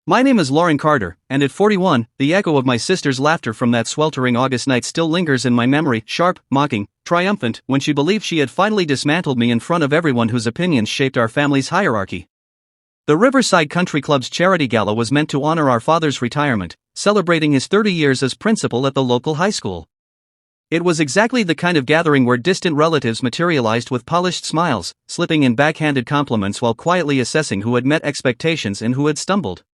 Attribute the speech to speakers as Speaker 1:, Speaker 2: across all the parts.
Speaker 1: My name is Lauren Carter, and at 41, the echo of my sister's laughter from that sweltering August night still lingers in my memory, sharp, mocking, triumphant, when she believed she had finally dismantled me in front of everyone whose opinions shaped our family's hierarchy. The Riverside Country Club's charity gala was meant to honor our father's retirement, celebrating his 30 years as principal at the local high school. It was exactly the kind of gathering where distant relatives materialized with polished smiles, slipping in backhanded compliments while quietly assessing who had met expectations and who had stumbled.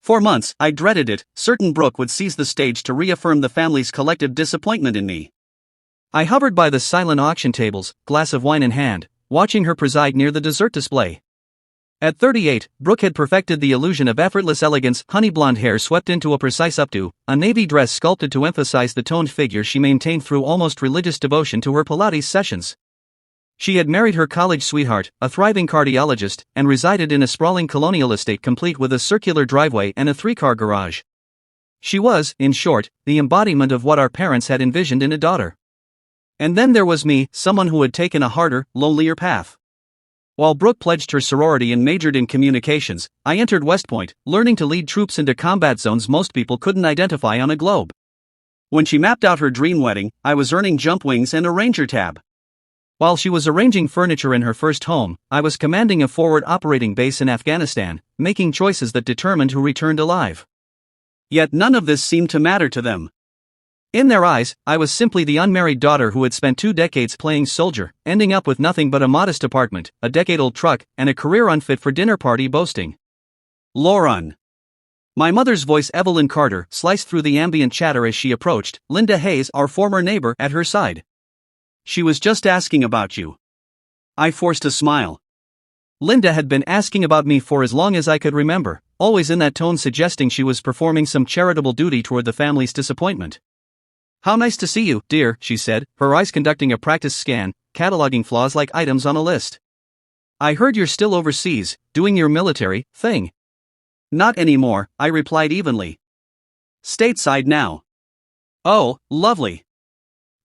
Speaker 1: For months, I dreaded it, certain Brooke would seize the stage to reaffirm the family's collective disappointment in me. I hovered by the silent auction tables, glass of wine in hand, watching her preside near the dessert display. At 38, Brooke had perfected the illusion of effortless elegance, honey blonde hair swept into a precise updo, a navy dress sculpted to emphasize the toned figure she maintained through almost religious devotion to her Pilates sessions. She had married her college sweetheart, a thriving cardiologist, and resided in a sprawling colonial estate complete with a circular driveway and a 3-car garage. She was, in short, the embodiment of what our parents had envisioned in a daughter. And then there was me, someone who had taken a harder, lonelier path. While Brooke pledged her sorority and majored in communications, I entered West Point, learning to lead troops into combat zones most people couldn't identify on a globe. When she mapped out her dream wedding, I was earning jump wings and a Ranger tab. While she was arranging furniture in her first home, I was commanding a forward operating base in Afghanistan, making choices that determined who returned alive. Yet none of this seemed to matter to them. In their eyes, I was simply the unmarried daughter who had spent 2 decades playing soldier, ending up with nothing but a modest apartment, a decade-old truck, and a career unfit for dinner party boasting. Lauren. My mother's voice, Evelyn Carter, sliced through the ambient chatter as she approached, Linda Hayes, our former neighbor, at her side. She was just asking about you. I forced a smile. Linda had been asking about me for as long as I could remember, always in that tone suggesting she was performing some charitable duty toward the family's disappointment. How nice to see you, dear, she said, her eyes conducting a practice scan, cataloging flaws like items on a list. I heard you're still overseas, doing your military thing. Not anymore, I replied evenly. Stateside now. Oh, lovely.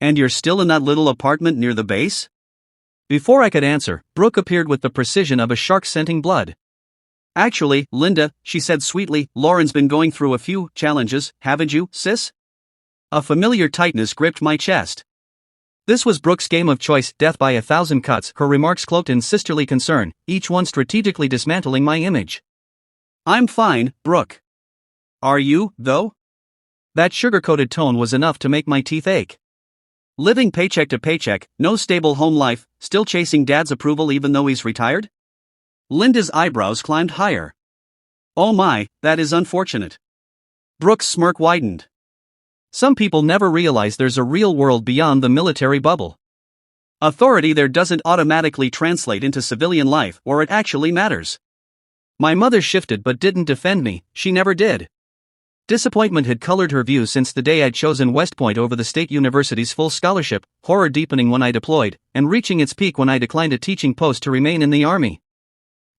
Speaker 1: And you're still in that little apartment near the base? Before I could answer, Brooke appeared with the precision of a shark scenting blood. Actually, Linda, she said sweetly, Lauren's been going through a few challenges, haven't you, sis? A familiar tightness gripped my chest. This was Brooke's game of choice, death by 1,000 cuts, her remarks cloaked in sisterly concern, each one strategically dismantling my image. I'm fine, Brooke. Are you, though? That sugar-coated tone was enough to make my teeth ache. Living paycheck to paycheck, no stable home life, still chasing dad's approval even though he's retired? Linda's eyebrows climbed higher. Oh my, that is unfortunate. Brooke's smirk widened. Some people never realize there's a real world beyond the military bubble. Authority there doesn't automatically translate into civilian life, or it actually matters. My mother shifted but didn't defend me, she never did. Disappointment had colored her view since the day I'd chosen West Point over the state university's full scholarship, horror deepening when I deployed, and reaching its peak when I declined a teaching post to remain in the army.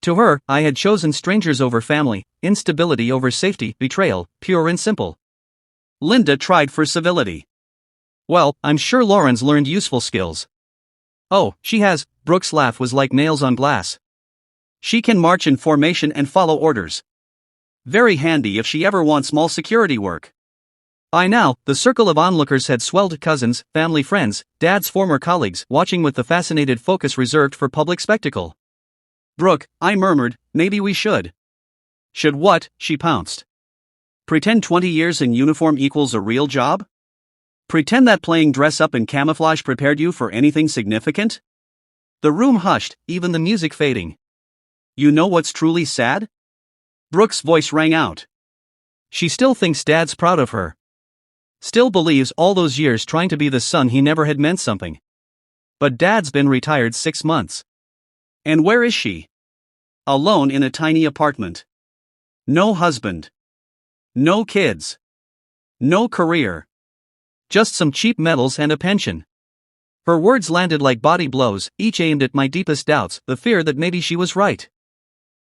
Speaker 1: To her, I had chosen strangers over family, instability over safety, betrayal, pure and simple. Linda tried for civility. Well, I'm sure Lauren's learned useful skills. Oh, she has, Brooke's laugh was like nails on glass. She can march in formation and follow orders. Very handy if she ever wants small security work. By now, the circle of onlookers had swelled to cousins, family friends, dad's former colleagues, watching with the fascinated focus reserved for public spectacle. Brooke, I murmured, maybe we should. Should what? She pounced. Pretend 20 years in uniform equals a real job? Pretend that playing dress-up and camouflage prepared you for anything significant? The room hushed, even the music fading. You know what's truly sad? Brooke's voice rang out. She still thinks dad's proud of her. Still believes all those years trying to be the son he never had meant something. But dad's been retired 6 months. And where is she? Alone in a tiny apartment. No husband. No kids. No career. Just some cheap medals and a pension. Her words landed like body blows, each aimed at my deepest doubts, the fear that maybe she was right.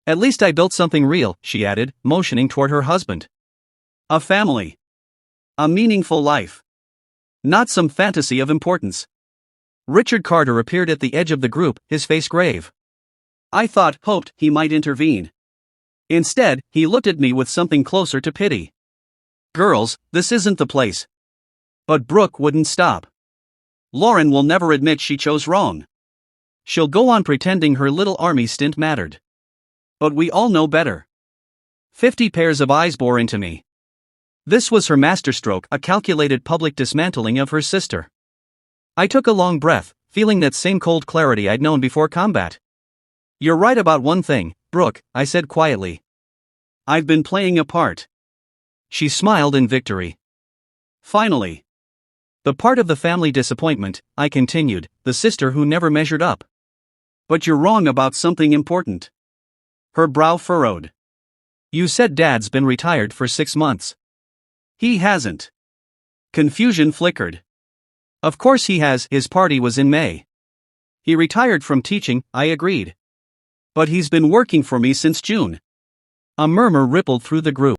Speaker 1: At least I built something real, she added, motioning toward her husband. A family. A meaningful life. Not some fantasy of importance. Richard Carter appeared at the edge of the group, his face grave. I hoped he might intervene. Instead, he looked at me with something closer to pity. Girls, this isn't the place. But Brooke wouldn't stop. Lauren will never admit she chose wrong. She'll go on pretending her little army stint mattered. But we all know better. 50 pairs of eyes bore into me. This was her masterstroke, a calculated public dismantling of her sister. I took a long breath, feeling that same cold clarity I'd known before combat. You're right about one thing, Brooke, I said quietly. I've been playing a part. She smiled in victory. Finally. The part of the family disappointment, I continued, the sister who never measured up. But you're wrong about something important. Her brow furrowed. You said Dad's been retired for 6 months. He hasn't. Confusion flickered. Of course he has, his party was in May. He retired from teaching, I agreed. But he's been working for me since June. A murmur rippled through the group.